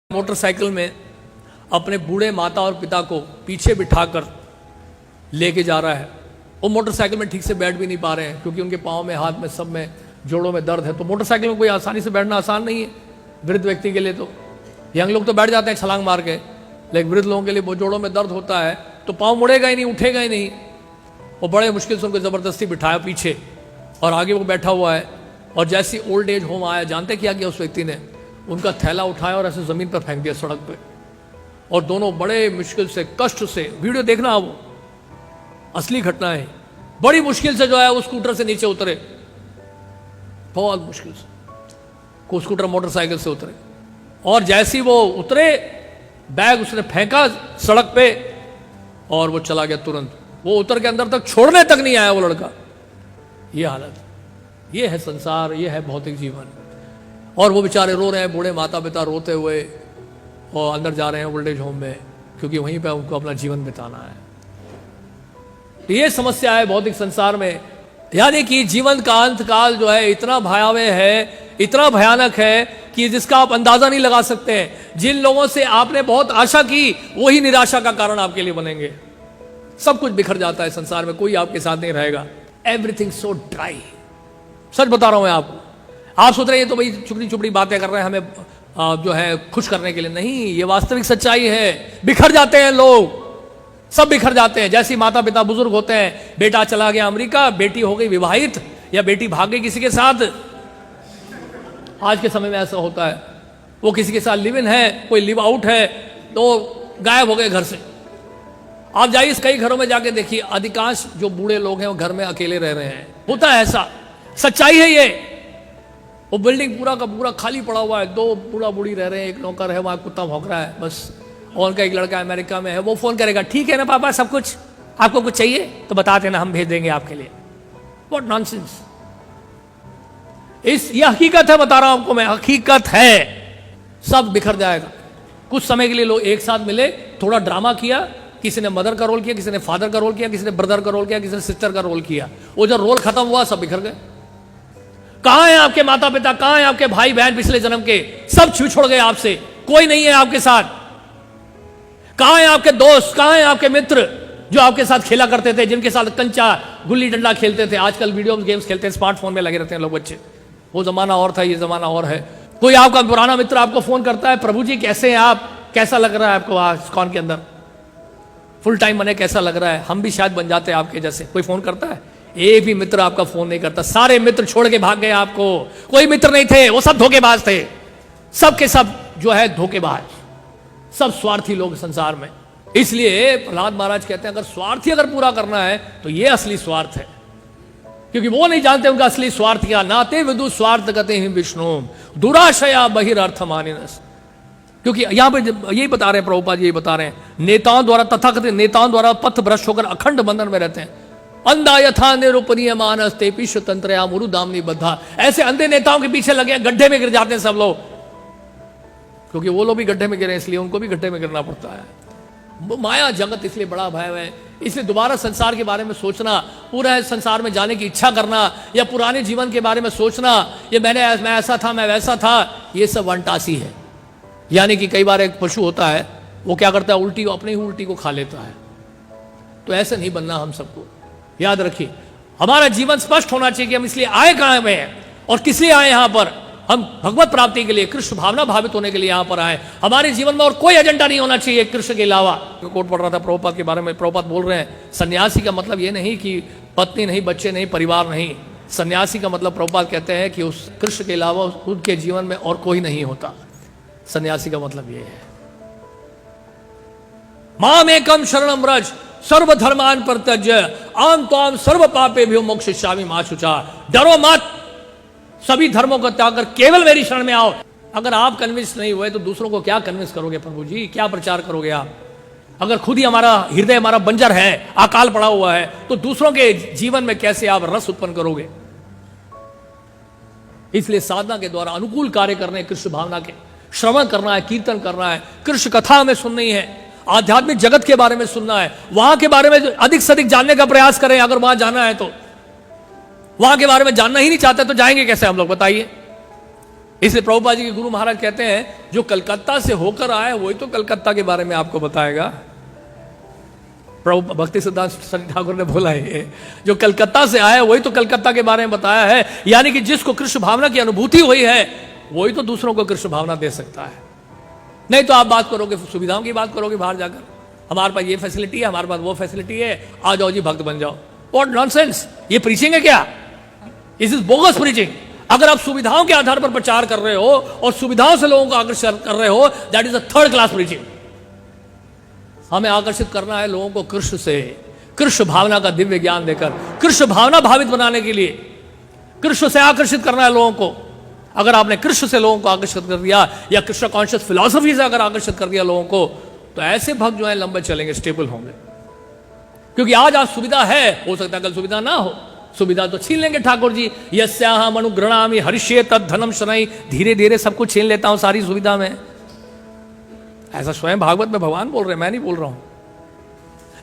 Motorcycle में अपने बूढ़े माता और पिता को पीछे बिठाकर लेके जा रहा है। वो मोटरसाइकिल में ठीक से बैठ भी नहीं पा रहे हैं क्योंकि उनके पाँव में, हाथ में, सब में, जोड़ों में दर्द है। तो मोटरसाइकिल में कोई आसानी से बैठना आसान नहीं है वृद्ध व्यक्ति के लिए। तो यंग लोग तो बैठ जाते हैं छलांग मार के, लेकिन वृद्ध लोगों के लिए वो जोड़ों में दर्द होता है तो पाँव मुड़ेगा ही नहीं, उठेगा ही नहीं। वो बड़े मुश्किल से उनको ज़बरदस्ती बिठाया पीछे और आगे वो बैठा हुआ है। और जैसी ओल्ड एज होम आया, जानते क्या किया उस व्यक्ति ने? उनका थैला उठाया और ऐसे ज़मीन पर फेंक दिया सड़क पे। और दोनों बड़े मुश्किल से, कष्ट से, वीडियो देखना, वो असली घटना है, बड़ी मुश्किल से जो है उस स्कूटर से नीचे उतरे, बहुत मुश्किल से को स्कूटर मोटरसाइकिल से उतरे। और जैसी वो उतरे, बैग उसने फेंका सड़क पे और वो चला गया तुरंत। वो उतर के अंदर तक छोड़ने तक नहीं आया वो लड़का। ये हालत, ये है संसार, ये है भौतिक जीवन। और वो बेचारे रो रहे हैं, बूढ़े माता पिता रोते हुए, और अंदर जा रहे हैं ओल्ड एज होम में क्योंकि वहीं पे उनको अपना जीवन बिताना है। तो ये समस्या है भौतिक संसार में। यानी कि जीवन का अंत काल जो है इतना भयावह है, इतना भयानक है कि जिसका आप अंदाजा नहीं लगा सकते हैं। जिन लोगों से आपने बहुत आशा की वही निराशा का कारण आपके लिए बनेंगे। सब कुछ बिखर जाता है संसार में, कोई आपके साथ नहीं रहेगा। Everything so dry. सच बता रहा हूं मैं आपको। आप सोच रहे हैं तो भाई चुपड़ी चुपड़ी बातें कर रहे हैं हमें जो है खुश करने के लिए। नहीं, ये वास्तविक सच्चाई है। बिखर जाते हैं लोग, सब बिखर जाते हैं। जैसे माता पिता बुजुर्ग होते हैं, बेटा चला गया अमेरिका, बेटी हो गई विवाहित, या बेटी भाग गई किसी के साथ। आज के समय में ऐसा होता है, वो किसी के साथ लिव इन है, कोई लिव आउट है, तो गायब हो गए घर से। आप जाइए कई घरों में जाके देखिए, अधिकांश जो बूढ़े लोग हैं वो घर में अकेले रह रहे हैं। होता है ऐसा, सच्चाई है ये। वो बिल्डिंग पूरा का पूरा खाली पड़ा हुआ है, दो बूढ़ा बूढ़ी रह रहे हैं, एक नौकर है, वहां कुत्ता भौंक रहा है बस। और उनका एक लड़का अमेरिका में है, वो फोन करेगा, ठीक है ना पापा सब कुछ, आपको कुछ चाहिए तो बता देना, हम भेज देंगे आपके लिए। What nonsense. ये हकीकत है, बता रहा हूं आपको मैं, हकीकत है। सब बिखर जाएगा। कुछ समय के लिए लोग एक साथ मिले, थोड़ा ड्रामा किया, किसी ने मदर का रोल किया, किसी ने फादर का रोल किया, किसी ने ब्रदर का रोल किया, किसी ने सिस्टर का रोल किया। वो जब रोल खत्म हुआ सब बिखर गए। कहां हैं आपके माता पिता, कहां हैं आपके भाई बहन पिछले जन्म के? सब छोड़ गए आपसे, कोई नहीं है आपके साथ। कहां हैं आपके दोस्त, कहां हैं आपके मित्र जो आपके साथ खेला करते थे, जिनके साथ कंचा गुल्ली डंडा खेलते थे? आजकल वीडियो गेम्स खेलते हैं, स्मार्टफोन में लगे रहते हैं लोग बच्चे। वो जमाना और था, ये जमाना और है। कोई आपका पुराना मित्र आपको फोन करता है, प्रभु जी कैसे हैं आप, कैसा लग रहा है आपको आज कौन के अंदर, फुल टाइम बने, कैसा लग रहा है? हम भी शायद बन जाते हैं आपके जैसे। कोई फोन करता है? एक भी मित्र आपका फोन नहीं करता। सारे मित्र छोड़ के भाग गए आपको। कोई मित्र नहीं थे, वो सब धोखेबाज थे। सब के सब जो है धोखेबाज, सब स्वार्थी लोग संसार में। इसलिए प्रहलाद महाराज कहते हैं, अगर स्वार्थी अगर पूरा करना है तो ये असली स्वार्थ है, क्योंकि वो नहीं जानते उनका असली स्वार्थ क्या। नाते विदु स्वार्थ गते ही विष्णु दुराशया बहिर्थ मानिनस। क्योंकि यहां पर यही बता रहे हैं प्रभुपाद, यही बता रहे हैं, नेताओं द्वारा, तथाकथित नेताओं द्वारा पथ भ्रष्ट होकर अखंड बंधन में रहते हैं। अंधा यथा निरूपणीय मानस ते पिष्ट तंत्रया मुरु दामनी बद्धा। ऐसे अंधे नेताओं के पीछे लगे, गड्ढे में गिर जाते हैं सब लोग, क्योंकि वो लोग भी गड्ढे में गिरे, इसलिए उनको भी गड्ढे में गिरना पड़ता है। माया जगत इसलिए बड़ा भय है। इसलिए दोबारा संसार के बारे में सोचना, पूरा संसार में जाने की इच्छा करना, या पुराने जीवन के बारे में सोचना, ये मैं ऐसा था, मैं वैसा था, ये सब वनटासी है। यानी कि कई बार एक पशु होता है, वो क्या करता है, उल्टी, अपनी ही उल्टी को खा लेता है। तो ऐसे नहीं बनना हम सबको। याद रखिए, हमारा जीवन स्पष्ट होना चाहिए कि हम इसलिए आए कहां में हैं और किस लिए आए। यहां पर हम भगवत प्राप्ति के लिए, कृष्ण भावना भावित होने के लिए यहां पर आए। हमारे जीवन में और कोई एजेंडा नहीं होना चाहिए कृष्ण के अलावा। कोट पढ़ रहा था प्रभुपाद के बारे में। प्रभुपाद बोल रहे हैं, सन्यासी का मतलब ये नहीं कि पत्नी नहीं, बच्चे नहीं, परिवार नहीं। सन्यासी का मतलब, प्रभुपाद कहते हैं कि उस कृष्ण के अलावा उनके जीवन में और कोई नहीं होता। सन्यासी का मतलब ये है, माम एकम शरणम व्रज सर्वधर्मान परित्यज्य आम त्वाम सर्व पापेभ्यो मोक्षयिष्यामि मा शुचा। डरो मत, सभी धर्मों को त्याग कर केवल मेरी शरण में आओ। अगर आप कन्विंस नहीं हुए तो दूसरों को क्या कन्विंस करोगे प्रभु जी, क्या प्रचार करोगे आप? अगर खुद ही हमारा हृदय हमारा बंजर है, अकाल पड़ा हुआ है, तो दूसरों के जीवन में कैसे आप रस उत्पन्न करोगे? इसलिए साधना के द्वारा अनुकूल कार्य करने, कृष्ण भावना के श्रवण करना है, कीर्तन करना है, कृष्ण कथा हमें सुननी है, आध्यात्मिक जगत के बारे में सुनना है, वहां के बारे में अधिक से अधिक जानने का प्रयास करें। अगर वहां जाना है तो, वहां के बारे में जानना ही नहीं चाहते तो जाएंगे कैसे हम लोग, बताइए? इसलिए प्रभुपाद जी के गुरु महाराज कहते हैं जो कलकत्ता से होकर आए वही तो कलकत्ता के बारे में आपको बताएगा। प्रभु भक्ति सिद्धांत सरस्वती ठाकुर ने बोला है जो कलकत्ता से आया वही तो कलकत्ता के बारे में बताया है। यानी कि जिसको कृष्ण भावना की अनुभूति हुई है वही तो दूसरों को कृष्ण भावना दे सकता है। नहीं तो आप बात करोगे, सुविधाओं की बात करोगे बाहर जाकर, हमारे पास ये फैसिलिटी है, हमारे पास वो फैसिलिटी है, आ जाओ जी भक्त बन जाओ। व्हाट नॉनसेंस, ये प्रीचिंग है क्या? इस इज बोगस प्रीचिंग। अगर आप सुविधाओं के आधार पर प्रचार कर रहे हो और सुविधाओं से लोगों को आकर्षित कर रहे हो, that is a third class preaching. हमें आकर्षित करना है लोगों को कृष्ण से, कृष्ण भावना का दिव्य ज्ञान देकर, कृष्ण भावना भावित बनाने के लिए कृष्ण से आकर्षित करना है लोगों को। अगर आपने कृष्ण से लोगों को आकर्षित कर दिया या कृष्ण कॉन्शियस फिलॉसफी से अगर आकर्षित कर दिया लोगों को, तो ऐसे भक्त जो है लंबे चलेंगे, स्टेबल होंगे। क्योंकि आज सुविधा है, हो सकता है कल सुविधा ना हो, सुविधा तो छीन लेंगे ठाकुर जी। यस्याहम अनुगृणामि हरिष्ये तद धनम शनै, धीरे धीरे सब कुछ छीन लेता हूं सारी सुविधा में। ऐसा स्वयं भागवत में भगवान बोल रहे हैं, मैं नहीं बोल रहा हूं।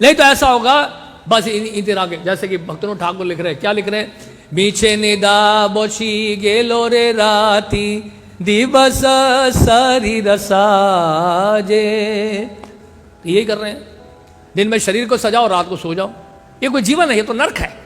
नहीं तो ऐसा होगा बस इंदिरा के जैसे कि भक्तों ठाकुर लिख रहे हैं, क्या लिख रहे हैं? मीछे निदा बोची गेलो रे राती दिवस शरीर साजे। यही कर रहे हैं, दिन में शरीर को सजाओ, रात को सो जाओ। ये कोई जीवन है? ये तो नर्क है।